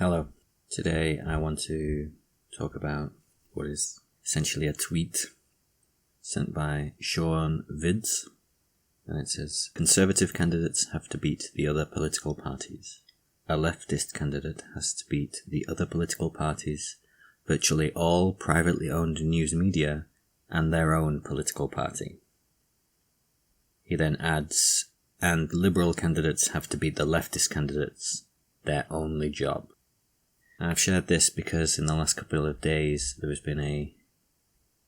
Hello. Today I want to talk about what is essentially a tweet sent by Sean Vids, and it says, Conservative candidates have to beat the other political parties. A leftist candidate has to beat the other political parties, virtually all privately owned news media, and their own political party. He then adds, and liberal candidates have to beat the leftist candidates, their only job. I've shared this because in the last couple of days there has been an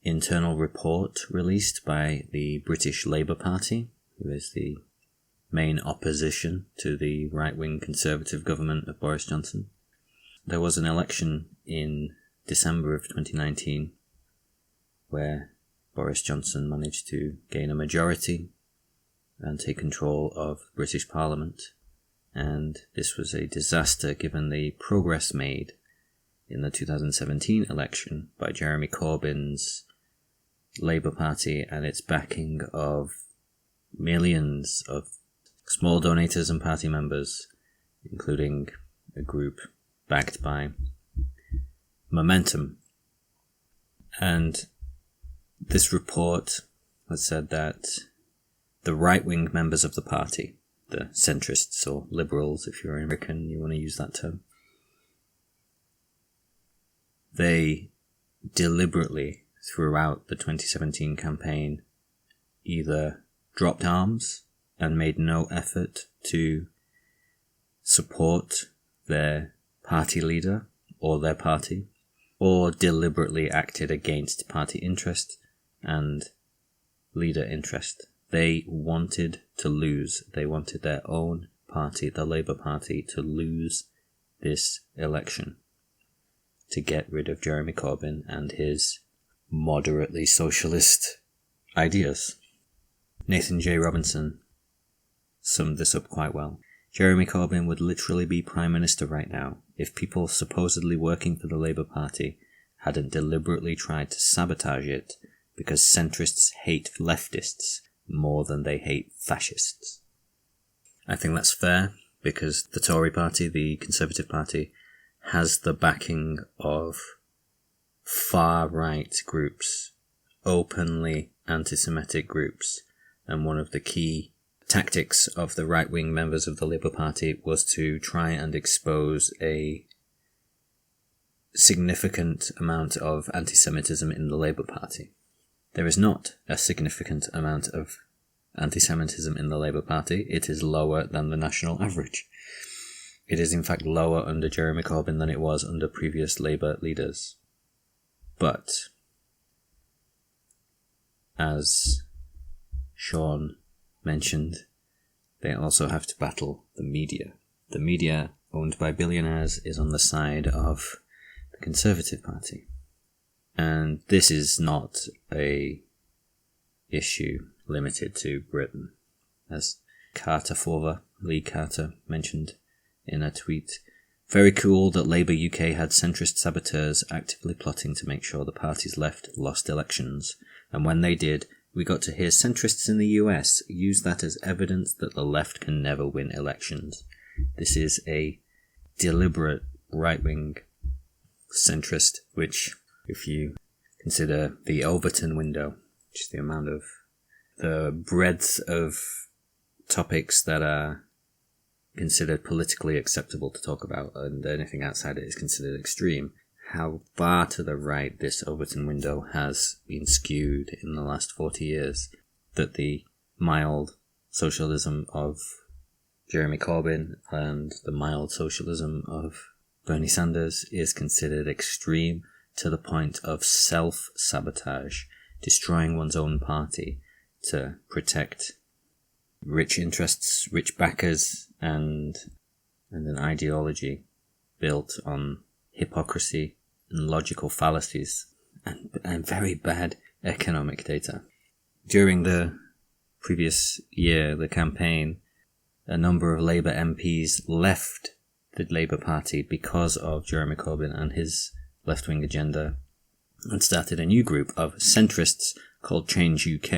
internal report released by the British Labour Party, who is the main opposition to the right-wing Conservative government of Boris Johnson. There was an election in December of 2019 where Boris Johnson managed to gain a majority and take control of British Parliament. And this was a disaster given the progress made in the 2017 election by Jeremy Corbyn's Labour Party and its backing of millions of small donators and party members, including a group backed by Momentum. And this report has said that the right-wing members of the party, the centrists or liberals, if you're American, you want to use that term, they deliberately, throughout the 2017 campaign, either dropped arms and made no effort to support their party leader or their party, or deliberately acted against party interest and leader interest. They wanted to lose. They wanted their own party, the Labour Party, to lose this election, to get rid of Jeremy Corbyn and his moderately socialist ideas. Nathan J. Robinson summed this up quite well. Jeremy Corbyn would literally be Prime Minister right now if people supposedly working for the Labour Party hadn't deliberately tried to sabotage it because centrists hate leftists more than they hate fascists. I think that's fair because the Tory party, the Conservative Party, has the backing of far-right groups, openly anti-Semitic groups, and one of the key tactics of the right-wing members of the Labour Party was to try and expose a significant amount of anti-Semitism in the Labour Party. There is not a significant amount of anti-Semitism in the Labour Party. It is lower than the national average. It is in fact lower under Jeremy Corbyn than it was under previous Labour leaders. But, as Sean mentioned, they also have to battle the media. The media, owned by billionaires, is on the side of the Conservative Party. And this is not a issue limited to Britain. As Lee Carter mentioned in a tweet, very cool that Labour UK had centrist saboteurs actively plotting to make sure the party's left lost elections. And when they did, we got to hear centrists in the US use that as evidence that the left can never win elections. This is a deliberate right-wing centrist, which, if you consider the Overton window, which is the amount of the breadth of topics that are considered politically acceptable to talk about, and anything outside it is considered extreme, how far to the right this Overton window has been skewed in the last 40 years, that the mild socialism of Jeremy Corbyn and the mild socialism of Bernie Sanders is considered extreme to the point of self-sabotage, destroying one's own party to protect rich interests, rich backers, and an ideology built on hypocrisy and logical fallacies and very bad economic data. During the previous year, the campaign, a number of Labour MPs left the Labour Party because of Jeremy Corbyn and his left-wing agenda and started a new group of centrists called Change UK,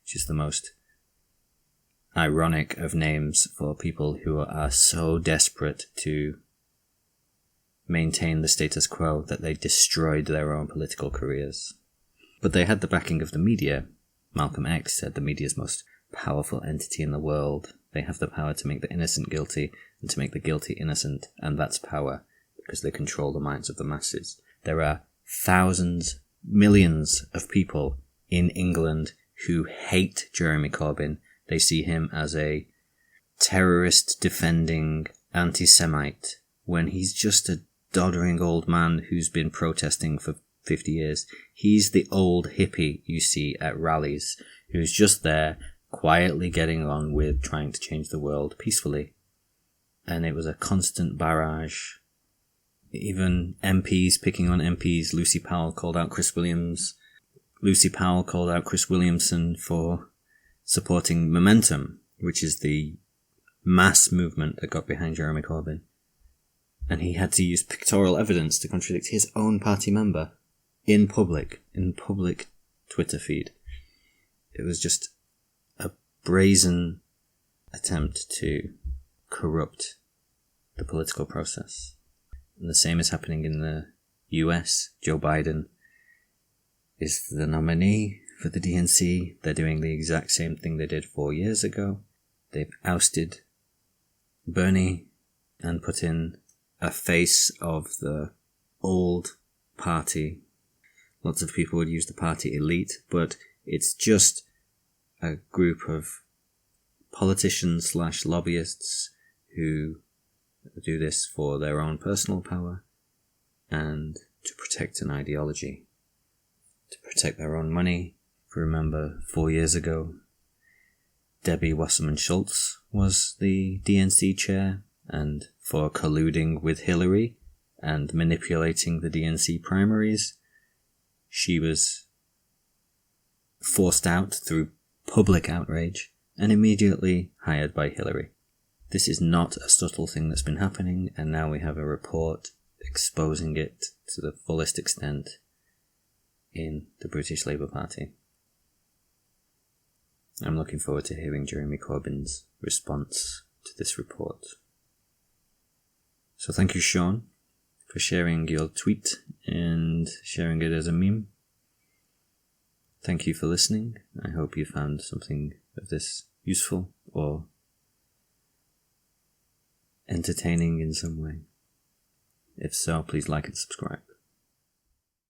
which is the most ironic of names for people who are so desperate to maintain the status quo, that they destroyed their own political careers. But they had the backing of the media. Malcolm X said the media's most powerful entity in the world. They have the power to make the innocent guilty and to make the guilty innocent, and that's power, because they control the minds of the masses. There are thousands, millions of people in England who hate Jeremy Corbyn. They see him as a terrorist-defending anti-Semite when he's just a doddering old man who's been protesting for 50 years. He's the old hippie you see at rallies who's just there quietly getting on with trying to change the world peacefully. And it was a constant barrage. Even MPs picking on MPs. Lucy Powell called out Chris Williams. Lucy Powell called out Chris Williamson for supporting Momentum, which is the mass movement that got behind Jeremy Corbyn. And he had to use pictorial evidence to contradict his own party member in public Twitter feed. It was just a brazen attempt to corrupt the political process. And the same is happening in the US. Joe Biden is the nominee for the DNC. They're doing the exact same thing they did 4 years ago. They've ousted Bernie and put in a face of the old party. Lots of people would use the party elite, but it's just a group of politicians / lobbyists who do this for their own personal power and to protect an ideology, to protect their own money. If you remember 4 years ago, Debbie Wasserman Schultz was the DNC chair, and for colluding with Hillary and manipulating the DNC primaries, she was forced out through public outrage and immediately hired by Hillary. This is not a subtle thing that's been happening, and now we have a report exposing it to the fullest extent in the British Labour Party. I'm looking forward to hearing Jeremy Corbyn's response to this report. So thank you, Sean, for sharing your tweet and sharing it as a meme. Thank you for listening. I hope you found something of this useful or entertaining in some way. If so, please like and subscribe.